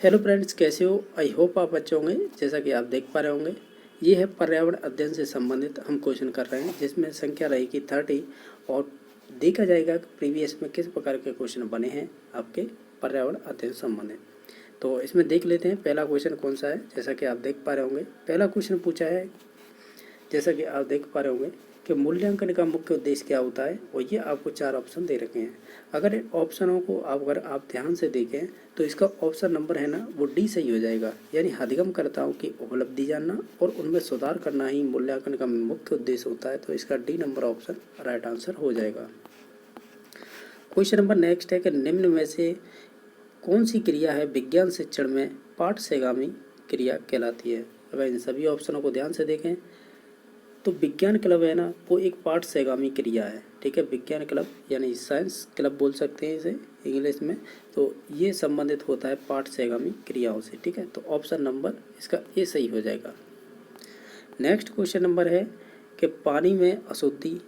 Hello friends, कैसे हो? I hope आप अच्छे होंगे। जैसा कि आप देख पा रहे होंगे, ये है पर्यावरण अध्ययन से संबंधित हम क्वेश्चन कर रहे हैं, जिसमें संख्या रहेगी 30 और देखा जाएगा कि प्रीवियस में किस प्रकार के क्वेश्चन बने हैं आपके पर्यावरण अध्ययन से संबंधित। तो इसमें देख लेते हैं पहला क्वेश्चन कौन सा है। जैसा कि आप देख पा रहे होंगे, पहला क्वेश्चन पूछा है, जैसा कि आप देख पा रहे होंगे कि मूल्यांकन का मुख्य उद्देश्य क्या होता है, और ये आपको 4 ऑप्शन दे रखे हैं। अगर इन ऑप्शनों को अगर आप ध्यान से देखें तो इसका ऑप्शन नंबर है ना, वो डी सही हो जाएगा। यानी अधिगमकर्ताओं की उपलब्धि जानना और उनमें सुधार करना ही मूल्यांकन का मुख्य उद्देश्य होता है। तो इसका D number option right answer हो जाएगा। क्वेश्चन नंबर नेक्स्ट है कि निम्न में से कौन सी क्रिया है विज्ञान शिक्षण में पाठ सेगामी क्रिया कहलाती है। अगर इन सभी ऑप्शनों को ध्यान से देखें तो विज्ञान क्लब है ना, वो एक पाठ सेगामी क्रिया है। ठीक है, विज्ञान क्लब यानी साइंस क्लब बोल सकते हैं इसे इंग्लिश में। तो ये संबंधित होता है पाठ सेगामी क्रियाओं से। ठीक है, तो ऑप्शन नंबर इसका ए सही हो जाएगा। नेक्स्ट क्वेश्चन नंबर है कि पानी में अशुद्धि,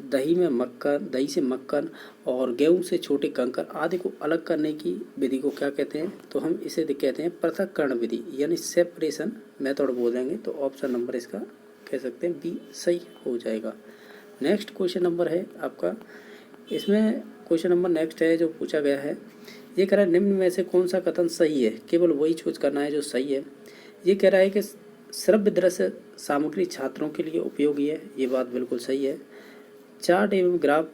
दही से मक्खन और गेहूं से छोटे कंकर आदि को अलग करने की विधि को क्या कहते हैं। तो हम इसे कहते हैं पृथक्करण विधि, यानी सेपरेशन मेथड बोलेंगे। तो ऑप्शन नंबर इसका कह सकते हैं बी सही हो जाएगा। नेक्स्ट क्वेश्चन नंबर है आपका, इसमें क्वेश्चन नंबर नेक्स्ट है जो पूछा गया है, ये कह रहा है निम्न में से कौन सा कथन सही है। केवल वही चूज करना है जो सही है। ये कह रहा है कि श्रव्य दृश्य सामग्री छात्रों के लिए उपयोगी है। ये बात बिल्कुल सही है। चार्ट एवं ग्राफ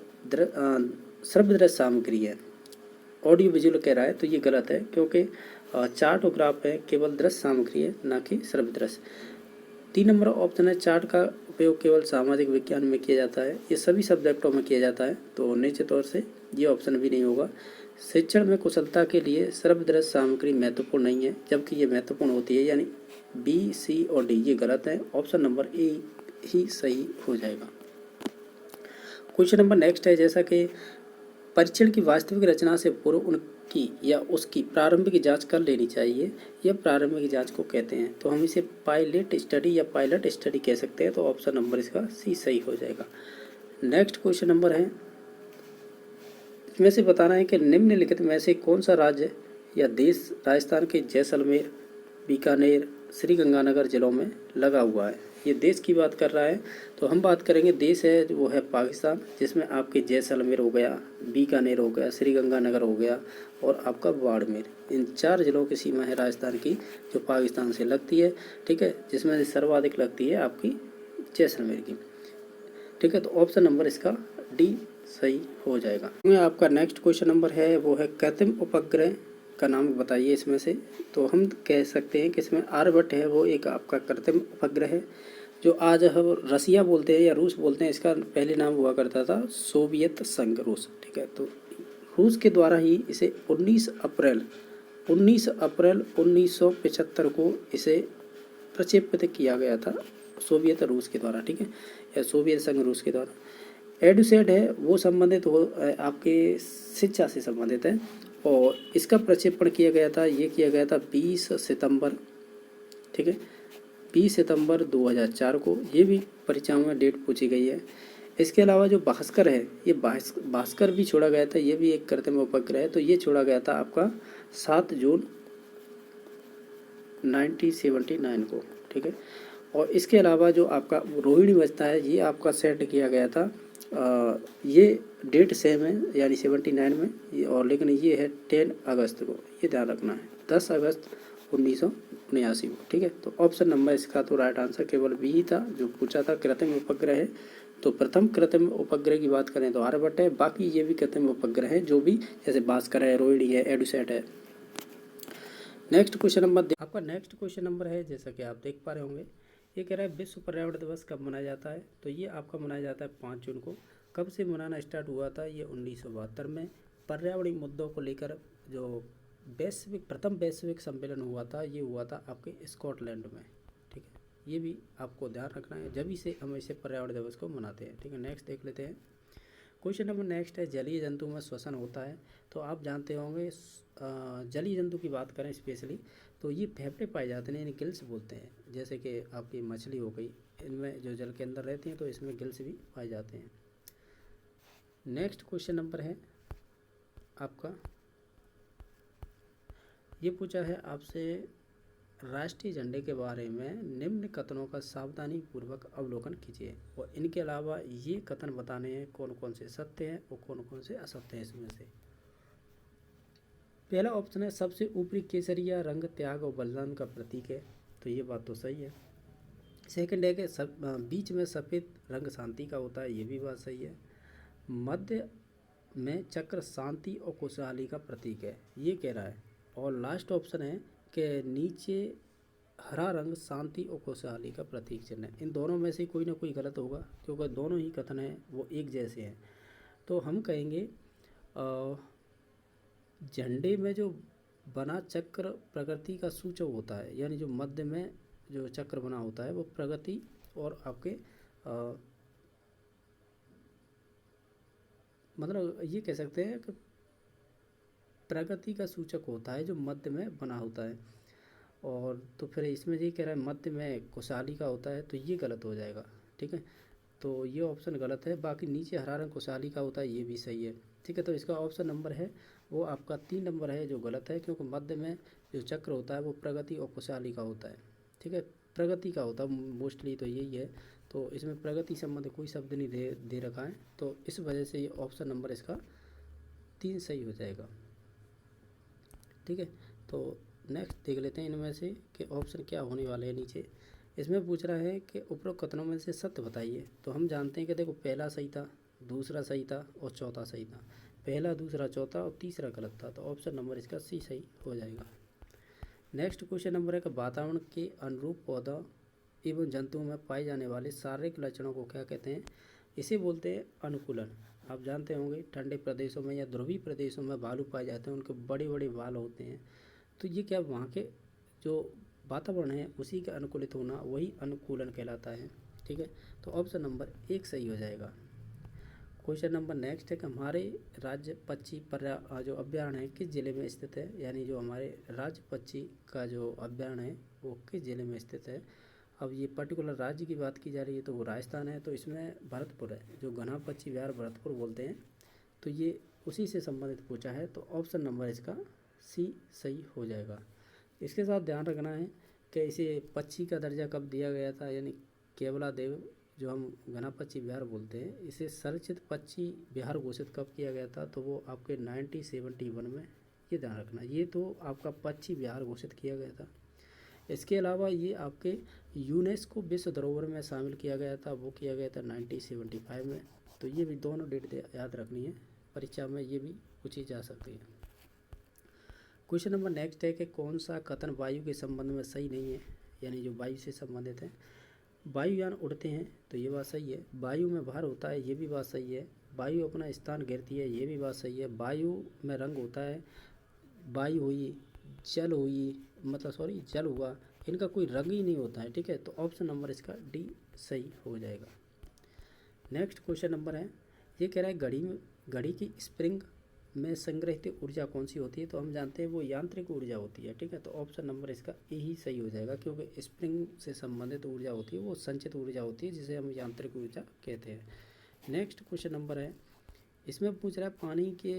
श्रव्य दृश्य सामग्री है, ऑडियो विजुअल कह रहा है, तो ये गलत है, क्योंकि चार्ट और ग्राफ है केवल दृश्य सामग्री है, ना कि श्रव्य दृश्य। 3 नंबर ऑप्शन है, चार्ट का उपयोग केवल सामाजिक विज्ञान में किया जाता है, ये सभी सब्जेक्टों में किया जाता है। तो निश्चित तौर से ये ऑप्शन भी नहीं होगा। शिक्षण में कुशलता के लिए श्रव्य दृश्य सामग्री महत्वपूर्ण नहीं है, जबकि ये महत्वपूर्ण होती है। यानी बी, सी और डी ये गलत है। ऑप्शन नंबर ए ही सही हो जाएगा। क्वेश्चन नंबर नेक्स्ट है, जैसा कि परीक्षण की वास्तविक रचना से पूर्व उनकी या उसकी प्रारंभिक जांच कर लेनी चाहिए। यह प्रारंभिक जांच को कहते हैं। तो हम इसे पायलट स्टडी या पायलट स्टडी कह सकते हैं। तो ऑप्शन नंबर इसका सी सही हो जाएगा। नेक्स्ट क्वेश्चन नंबर है, इसमें से बताना है कि निम्नलिखित में से कौन सा राज्य या देश राजस्थान के जैसलमेर, बीकानेर, श्रीगंगानगर जिलों में लगा हुआ है। ये देश की बात कर रहा है, तो हम बात करेंगे देश है वो है पाकिस्तान, जिसमें आपके जैसलमेर हो गया, बीकानेर हो गया, श्रीगंगानगर हो गया और आपका बाड़मेर। इन 4 जिलों की सीमा है राजस्थान की, जो पाकिस्तान से लगती है। ठीक है, जिसमें सर्वाधिक लगती है आपकी जैसलमेर की। ठीक है, तो ऑप्शन नंबर इसका डी सही हो जाएगा। आपका नेक्स्ट क्वेश्चन नंबर है वो है कृत्रिम उपग्रह का नाम बताइए इसमें से। तो हम कह सकते हैं कि इसमें आर्यभट्ट है, वो एक आपका कृत्रिम उपग्रह है, जो आज हम रसिया बोलते हैं या रूस बोलते हैं। इसका पहले नाम हुआ करता था सोवियत संघ रूस। ठीक है, तो रूस के द्वारा ही इसे 19 अप्रैल 1975 को इसे प्रक्षेपित किया गया था, सोवियत रूस के द्वारा। ठीक है, या सोवियत संघ रूस के द्वारा। एडुसेट है वो संबंधित हो आपके शिक्षा से संबंधित है, और इसका प्रक्षेपण किया गया था, ये किया गया था 20 सितंबर। ठीक है, 20 सितंबर 2004 को। ये भी परीक्षाओं में डेट पूछी गई है। इसके अलावा जो भास्कर है, ये भास्कर भी छोड़ा गया था, ये भी एक कृत्रिम उपग्रह है। तो ये छोड़ा गया था आपका 7 जून 1979 को। ठीक है, और इसके अलावा जो आपका रोहिणी बचता है, ये आपका सेट किया गया था, ये डेट सेम है यानी 79 में, और लेकिन ये है 10 अगस्त को, ये ध्यान रखना है, 10 अगस्त 1979 को। ठीक है, तो ऑप्शन नंबर इसका तो राइट आंसर केवल बी ही था, जो पूछा था कृत्रिम उपग्रह है। तो प्रथम कृत्रिम उपग्रह की बात करें तो आर्यभट्ट है, बाकी ये भी कृत्रिम उपग्रह है, जो भी जैसे भास्कर है, रोहिणी है, एडुसेट है। नेक्स्ट क्वेश्चन नंबर आपका नेक्स्ट क्वेश्चन नंबर है, जैसा कि आप देख पा रहे होंगे, ये कह रहा है विश्व पर्यावरण दिवस कब मनाया जाता है। तो ये आपका मनाया जाता है 5 जून को। कब से मनाना स्टार्ट हुआ था, ये 1972 में पर्यावरणीय मुद्दों को लेकर जो प्रथम वैश्विक सम्मेलन हुआ था, ये हुआ था आपके स्कॉटलैंड में। ठीक है, ये भी आपको ध्यान रखना है, जब से हम इसे पर्यावरण दिवस को मनाते हैं। ठीक है, नेक्स्ट देख लेते हैं। क्वेश्चन नंबर नेक्स्ट है, जलीय जंतु में श्वसन होता है। तो आप जानते होंगे जलीय जंतु की बात करें स्पेशली, तो ये फेफड़े पाए जाते हैं, इन्हें गिल्स बोलते हैं। जैसे कि आपकी मछली हो गई, इनमें जो जल के अंदर रहती हैं, तो इसमें गिल्स भी पाए जाते हैं। नेक्स्ट क्वेश्चन नंबर है आपका, ये पूछा है आपसे, राष्ट्रीय झंडे के बारे में निम्न कथनों का सावधानी पूर्वक अवलोकन कीजिए और इनके अलावा ये कथन बताने हैं कौन कौन से सत्य हैं और कौन कौन से असत्य हैं इसमें से। पहला ऑप्शन है सबसे ऊपरी केसरिया रंग त्याग और बलिदान का प्रतीक है, तो ये बात तो सही है। सेकंड है कि बीच में सफ़ेद रंग शांति का होता है, ये भी बात सही है। मध्य में चक्र शांति और खुशहाली का प्रतीक है, ये कह रहा है। और लास्ट ऑप्शन है कि नीचे हरा रंग शांति और खुशहाली का प्रतीक चिन्ह है। इन दोनों में से कोई ना कोई गलत होगा क्योंकि दोनों ही कथन हैं वो एक जैसे हैं। तो हम कहेंगे झंडे में जो बना चक्र प्रगति का सूचक होता है, यानी जो मध्य में जो चक्र बना होता है वो प्रगति और आपके मतलब ये कह सकते हैं कि प्रगति का सूचक होता है जो मध्य में बना होता है। और तो फिर इसमें ये कह रहा है मध्य में खुशहाली का होता है, तो ये गलत हो जाएगा। ठीक है, तो ये ऑप्शन गलत है। बाकी नीचे हरा रंग खुशहाली का होता है, ये भी सही है। ठीक है, तो इसका ऑप्शन नंबर है वो आपका 3 नंबर है जो गलत है, क्योंकि मध्य में जो चक्र होता है वो प्रगति और खुशहाली का होता है। ठीक है, प्रगति का होता है मोस्टली, तो यही है। तो इसमें प्रगति संबंधी कोई शब्द नहीं दे रखा है, तो इस वजह से ये ऑप्शन नंबर इसका 3 सही हो जाएगा। ठीक है, तो नेक्स्ट देख लेते हैं इनमें से कि ऑप्शन क्या होने वाले हैं नीचे। इसमें पूछ रहा है कि उपरोक्त कथनों में से सत्य बताइए। तो हम जानते हैं कि देखो पहला सही था, दूसरा सही था और चौथा सही था। पहला, दूसरा, चौथा और तीसरा गलत था, तो ऑप्शन नंबर इसका सी सही हो जाएगा। नेक्स्ट क्वेश्चन नंबर है कि वातावरण के अनुरूप पौधा एवं जंतुओं में पाए जाने वाले शारीरिक लक्षणों को क्या कहते हैं? इसे बोलते हैं अनुकूलन। आप जानते होंगे ठंडे प्रदेशों में या ध्रुवीय प्रदेशों में भालू पाए जाते हैं, उनके बड़े बड़े बाल होते हैं। तो ये क्या वहाँ के जो वातावरण है उसी के अनुकूलित होना वही अनुकूलन कहलाता है। ठीक है, तो ऑप्शन नंबर 1 सही हो जाएगा। क्वेश्चन नंबर नेक्स्ट है कि हमारे राज्य पक्षी जो अभ्यारण्य है किस जिले में स्थित है? यानी जो हमारे राज्य पक्षी का जो अभ्यारण्य है वो किस जिले में स्थित है? अब ये पर्टिकुलर राज्य की बात की जा रही है तो वो राजस्थान है, तो इसमें भरतपुर है, जो घना पक्षी विहार भरतपुर बोलते हैं, तो ये उसी से संबंधित पूछा है, तो ऑप्शन नंबर इसका सी सही हो जाएगा। इसके साथ ध्यान रखना है कि इसे पक्षी का दर्जा कब दिया गया था, यानी केवलादेव जो हम घना पक्षी विहार बोलते हैं इसे संरक्षित पक्षी विहार घोषित कब किया गया था? तो वो आपके 1971 में, ये ध्यान रखना। ये तो आपका पक्षी विहार घोषित किया गया था। इसके अलावा ये आपके यूनेस्को विश्व धरोहर में शामिल किया गया था, वो किया गया था 1975 में। तो ये भी दोनों डेट याद रखनी है, परीक्षा में ये भी पूछी जा सकती है। क्वेश्चन नंबर नेक्स्ट है कि कौन सा कथन वायु के संबंध में सही नहीं है, यानी जो वायु से संबंधित है। वायुयान उड़ते हैं, तो ये बात सही है। वायु में भार होता है, ये भी बात सही है। वायु अपना स्थान घेरती है, ये भी बात सही है। वायु में रंग होता है, वायु हुई, जल हुई, मतलब सॉरी जल हुआ, इनका कोई रंग ही नहीं होता है। ठीक है, तो ऑप्शन नंबर इसका डी सही हो जाएगा। नेक्स्ट क्वेश्चन नंबर है, ये कह रहा है घड़ी की स्प्रिंग में संग्रहित ऊर्जा कौन सी होती है? तो हम जानते हैं वो यांत्रिक ऊर्जा होती है। ठीक है, तो ऑप्शन नंबर इसका ए ही सही हो जाएगा, क्योंकि स्प्रिंग से संबंधित ऊर्जा होती है वो संचित ऊर्जा होती है, जिसे हम यांत्रिक ऊर्जा कहते हैं। नेक्स्ट क्वेश्चन नंबर है, इसमें पूछ रहा है पानी के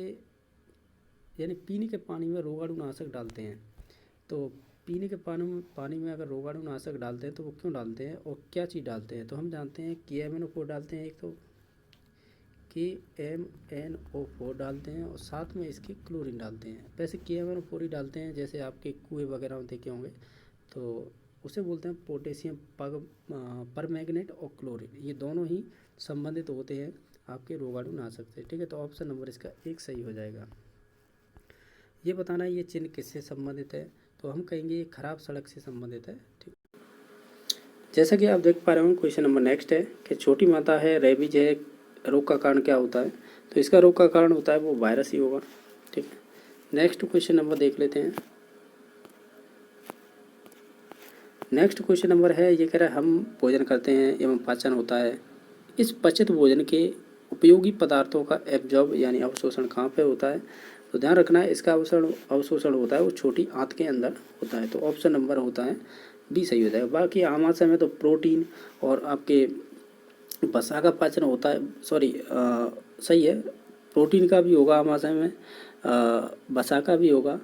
यानी पीने के पानी में रोगाणुनाशक डालते हैं। तो पीने के पानी में अगर रोगाणुनाशक डालते हैं तो वो क्यों डालते हैं और क्या चीज़ डालते हैं? तो हम जानते हैं KMNO4 डालते हैं, एक तो KMNO4 डालते हैं और साथ में इसके क्लोरीन डालते हैं। वैसे KMNO4 ही डालते हैं, जैसे आपके कुएँ वगैरह में देखे होंगे, तो उसे बोलते हैं पोटेशियम परमैंगनेट और क्लोरीन, ये दोनों ही संबंधित होते हैं आपके रोगाणुनाशक से। ठीक है, तो ऑप्शन नंबर इसका 1 सही हो जाएगा। ये बताना है ये चिन्ह किससे संबंधित है? तो हम कहेंगे ये खराब सड़क से संबंधित है। ठीक, जैसा कि आप देख पा रहे हो क्वेश्चन नंबर नेक्स्ट है कि छोटी माता है, रेबीज है, रोग का कारण क्या होता है? तो इसका रोग का कारण होता है वो वायरस ही होगा। ठीक है, नेक्स्ट क्वेश्चन नंबर देख लेते हैं। नेक्स्ट क्वेश्चन नंबर है, ये कह रहा है हम भोजन करते हैं एवं पाचन होता है, इस पचित भोजन के उपयोगी पदार्थों का एब्जॉर्ब यानी अवशोषण कहाँ पे होता है? तो ध्यान रखना है इसका अवशोषण होता है वो छोटी आंत के अंदर होता है, तो ऑप्शन नंबर होता है बी सही हो जाएगा। बाकी आमाशय में तो प्रोटीन और आपके वसा का पाचन होता है, सॉरी सही है, प्रोटीन का भी होगा आमाशय में, वसा का भी होगा,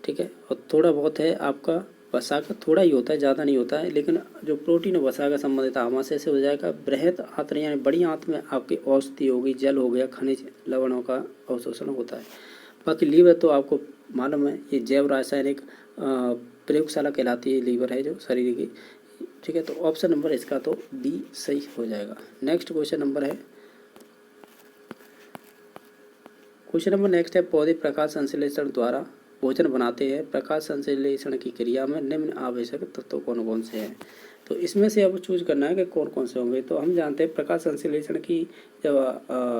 ठीक है। और थोड़ा बहुत है आपका वसा का, थोड़ा ही होता है, ज़्यादा नहीं होता है, लेकिन जो प्रोटीन और वसा का संबंधित आमाशय से हो जाएगा। बृहत आंत्र यानी बड़ी आंत में आपकी औषधि होगी, जल हो गया, खनिज लवणों का अवशोषण होता है। बाकी लीवर तो आपको मालूम है, ये जैव रासायनिक प्रयोगशाला कहलाती है लीवर है जो शरीर की, ठीक है। तो ऑप्शन नंबर इसका तो बी सही हो जाएगा। नेक्स्ट क्वेश्चन नंबर है, क्वेश्चन नंबर नेक्स्ट है, पौधे प्रकाश संश्लेषण द्वारा भोजन बनाते हैं। प्रकाश संश्लेषण की क्रिया में निम्न आवश्यक तत्व कौन कौन से हैं? तो इसमें से अब चूज करना है कि कौन कौन से होंगे। तो हम जानते हैं प्रकाश संश्लेषण की जब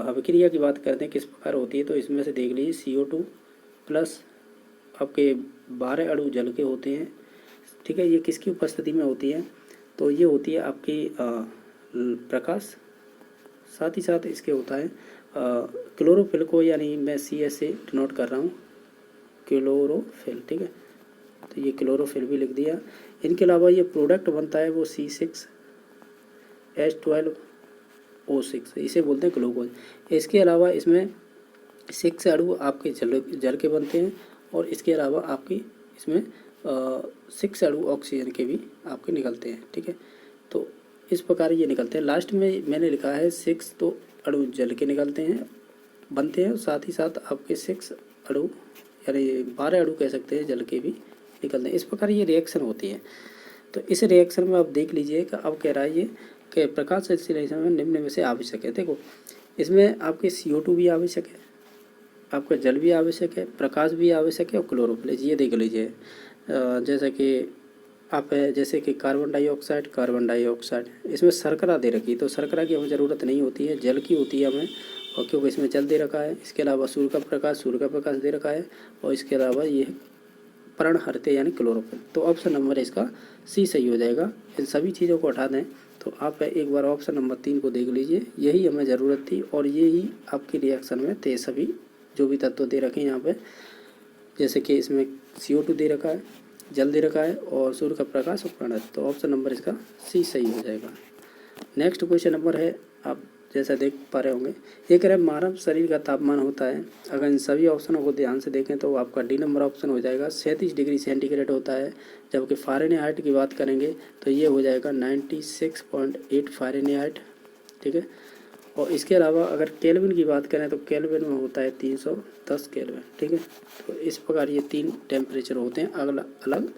अभिक्रिया की बात करते हैं किस प्रकार होती है, तो इसमें से देख लीजिए CO2 प्लस आपके 12 अणु जल के होते हैं, ठीक है। ये किसकी उपस्थिति में होती है? तो ये होती है आपकी प्रकाश, साथ ही साथ इसके होता है क्लोरोफिल को, यानी मैं CS से डिनोट कर रहा हूँ क्लोरोफिल, ठीक है। तो ये क्लोरोफिल भी लिख दिया। इनके अलावा ये प्रोडक्ट बनता है वो C6H12O6, इसे बोलते हैं ग्लूकोज। इसके अलावा इसमें 6 अणु आपके जल के बनते हैं, और इसके अलावा आपकी इसमें 6 अणु ऑक्सीजन के भी आपके निकलते हैं, ठीक है। तो इस प्रकार ये निकलते हैं। लास्ट में मैंने लिखा है 6 तो अणु जल के निकलते हैं, बनते हैं, साथ ही साथ आपके 6 अणु यानी 12 अणु कह सकते हैं जल के भी निकलते हैं। इस प्रकार ये रिएक्शन होती है। तो इस रिएक्शन में आप देख लीजिए कि अब कह रहा है ये कि प्रकाश संश्लेषण में निम्न में से आवश्यक है। देखो इसमें आपके CO2 भी आवश्यक है, आपका जल भी आवश्यक है, प्रकाश भी आवश्यक है, और क्लोरोफिल, ये देख लीजिए। जैसा कि आप है जैसे कि कार्बन डाइऑक्साइड, इसमें शर्करा दे रखी, तो शर्करा की हमें ज़रूरत नहीं होती है, जल की होती है हमें, और क्योंकि इसमें जल दे रखा है। इसके अलावा सूर्य का प्रकाश दे रखा है, और इसके अलावा ये पर्णहरते यानी क्लोरोफिल। तो ऑप्शन नंबर इसका सी सही हो जाएगा। इन सभी चीज़ों को हटा दें तो आप एक बार ऑप्शन नंबर 3 को देख लीजिए, यही हमें ज़रूरत थी, और यही आपकी रिएक्शन में थे। सभी जो भी तत्व दे रखे हैं यहाँ पे, जैसे कि इसमें CO2 दे रखा है, जल दे रखा है, और सूर्य का प्रकाश और प्रणत, तो ऑप्शन नंबर इसका सी सही हो जाएगा। नेक्स्ट क्वेश्चन नंबर है, आप जैसा देख पा रहे होंगे, ये कह रहे हैं मानव शरीर का तापमान होता है। अगर इन सभी ऑप्शनों को ध्यान से देखें तो आपका डी नंबर ऑप्शन हो जाएगा, 37 डिग्री सेंटीग्रेड होता है। जबकि फ़ारेनहाइट की बात करेंगे तो ये हो जाएगा 96.8 फ़ारेनहाइट, ठीक है। और इसके अलावा अगर केल्विन की बात करें तो केल्विन में होता है 310 केल्विन, ठीक है। तो इस प्रकार ये 3 टेम्परेचर होते हैं अलग अलग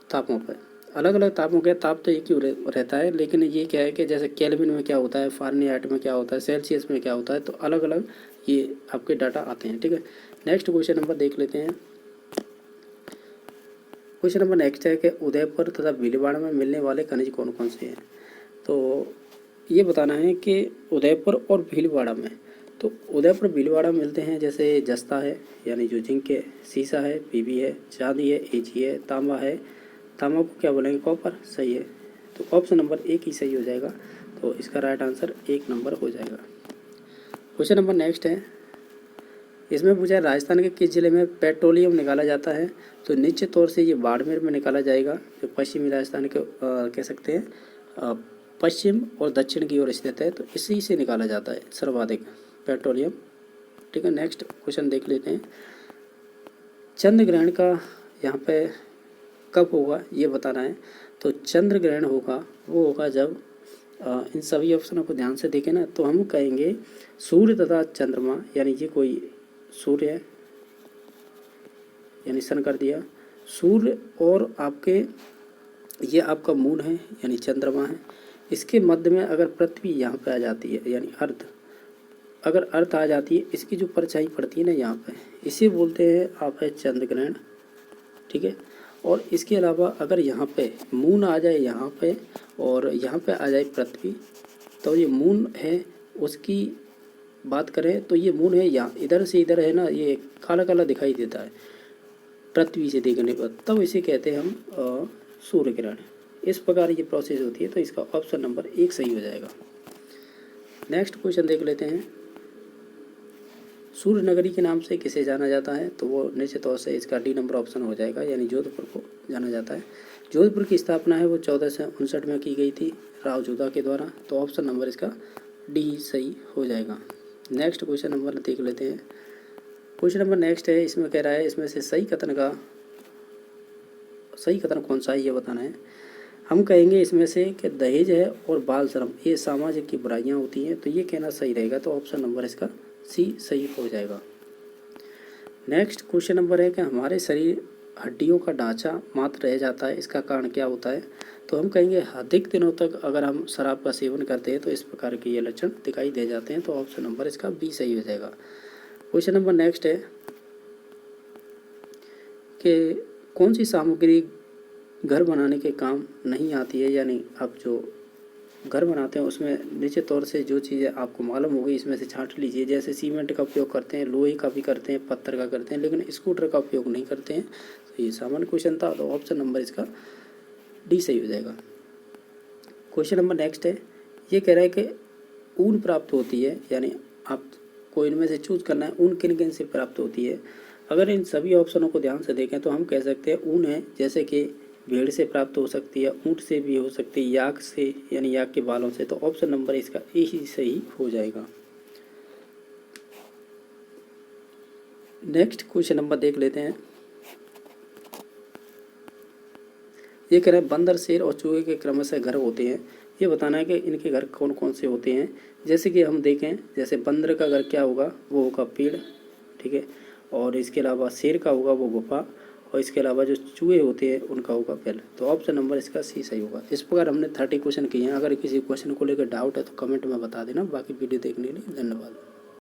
तापों पर। अलग अलग तापों के ताप तो एक ही रहता है, लेकिन ये क्या है कि जैसे केल्विन में क्या होता है, फ़ारेनहाइट में क्या होता है, सेल्सियस में क्या होता है, तो अलग अलग ये आपके डाटा आते हैं, ठीक है। नेक्स्ट क्वेश्चन नंबर देख लेते हैं। क्वेश्चन नंबर नेक्स्ट है कि उदयपुर तथा भीलवाड़ा में मिलने वाले खनिज कौन कौन से हैं। तो ये बताना है कि उदयपुर और भीलवाड़ा में, तो उदयपुर भीलवाड़ा में मिलते हैं जैसे जस्ता है यानी जो जिंक है, सीसा है, पीबी है, चांदी है, एजी है, तांबा है। तांबा को क्या बोलेंगे, कॉपर, सही है। तो ऑप्शन नंबर 1 ही सही हो जाएगा। तो इसका राइट आंसर 1 नंबर हो जाएगा। क्वेश्चन नंबर नेक्स्ट है, इसमें पूछा है राजस्थान के किस जिले में पेट्रोलियम निकाला जाता है। तो निश्चित तौर से ये बाड़मेर में निकाला जाएगा, जो पश्चिमी राजस्थान के कह सकते हैं पश्चिम और दक्षिण की ओर स्थित है। तो इसी से निकाला जाता है सर्वाधिक पेट्रोलियम, ठीक है। नेक्स्ट क्वेश्चन देख लेते हैं। चंद्र ग्रहण का यहाँ पे कब होगा ये बताना है। तो चंद्र ग्रहण होगा वो होगा जब इन सभी ऑप्शनों को ध्यान से देखें ना, तो हम कहेंगे सूर्य तथा चंद्रमा, यानी ये कोई सूर्य है यानी सन कर दिया, सूर्य और आपके ये आपका मून है यानी चंद्रमा है, इसके मध्य में अगर पृथ्वी यहाँ पे आ जाती है यानी अर्थ, अगर अर्थ आ जाती है, इसकी जो परछाई पड़ती है ना यहाँ पे, इसे बोलते हैं आप है चंद्र ग्रहण, ठीक है। और इसके अलावा अगर यहाँ पे मून आ जाए यहाँ पे और यहाँ पे आ जाए पृथ्वी, तो ये मून है उसकी बात करें तो ये मून है यहाँ, इधर से इधर है ना, ये काला काला दिखाई देता है पृथ्वी से देखने पर, तब इसे कहते हैं हम सूर्य ग्रहण। इस प्रकार ये प्रोसेस होती है। तो इसका ऑप्शन नंबर 1 सही हो जाएगा। नेक्स्ट क्वेश्चन देख लेते हैं। सूर्य नगरी के नाम से किसे जाना जाता है। तो वो निश्चित तौर से इसका डी नंबर ऑप्शन हो जाएगा, यानी जोधपुर को जाना जाता है। जोधपुर की स्थापना है वो 1459 में की गई थी राव जोधा के द्वारा। तो ऑप्शन नंबर इसका डी सही हो जाएगा। नेक्स्ट क्वेश्चन नंबर देख लेते हैं। क्वेश्चन नंबर नेक्स्ट है, इसमें कह रहा है इसमें से सही कथन कौन सा है ये बताना है। हम कहेंगे इसमें से कि दहेज है और बाल श्रम ये सामाजिक की बुराइयां होती हैं, तो ये कहना सही रहेगा, तो ऑप्शन नंबर इसका सी सही हो जाएगा। नेक्स्ट क्वेश्चन नंबर है कि हमारे शरीर हड्डियों का ढांचा मात्र रह जाता है, इसका कारण क्या होता है। तो हम कहेंगे अधिक दिनों तक अगर हम शराब का सेवन करते हैं तो इस प्रकार के ये लक्षण दिखाई दे जाते हैं, तो ऑप्शन नंबर इसका बी सही हो जाएगा। क्वेश्चन नंबर नेक्स्ट है कि कौन सी सामग्री घर बनाने के काम नहीं आती है, यानी आप जो घर बनाते हैं उसमें निश्चित तौर से जो चीज़ें आपको मालूम होगी इसमें से छांट लीजिए। जैसे सीमेंट का उपयोग करते हैं, लोहे का भी करते हैं, पत्थर का करते हैं, लेकिन स्कूटर का उपयोग नहीं करते हैं। तो ये सामान्य क्वेश्चन था, तो ऑप्शन नंबर इसका डी सही हो जाएगा। क्वेश्चन नंबर नेक्स्ट है, ये कह रहा है कि ऊन प्राप्त होती है, यानी आपको इनमें से चूज करना है ऊन किन किन से प्राप्त होती है। अगर इन सभी ऑप्शनों को ध्यान से देखें तो हम कह सकते हैं ऊन है जैसे कि भेड़ से प्राप्त हो सकती है, ऊँट से भी हो सकती है, याक से यानी याक के बालों से, तो ऑप्शन नंबर इसका ए ही सही हो जाएगा। नेक्स्ट क्वेश्चन नंबर देख लेते हैं। ये कह रहा है बंदर, शेर और चूहे के क्रमशः घर होते हैं, ये बताना है कि इनके घर कौन कौन से होते हैं। जैसे कि हम देखें, जैसे बंदर का घर क्या होगा, वो होगा पेड़, ठीक है, और इसके अलावा शेर का होगा वो गुफा, और इसके अलावा जो चूहे होते हैं उनका होगा पेल, तो ऑप्शन नंबर इसका सी सही होगा। इस प्रकार हमने 30 क्वेश्चन किए हैं। अगर किसी क्वेश्चन को लेकर डाउट है तो कमेंट में बता देना। बाकी वीडियो देखने के लिए धन्यवाद।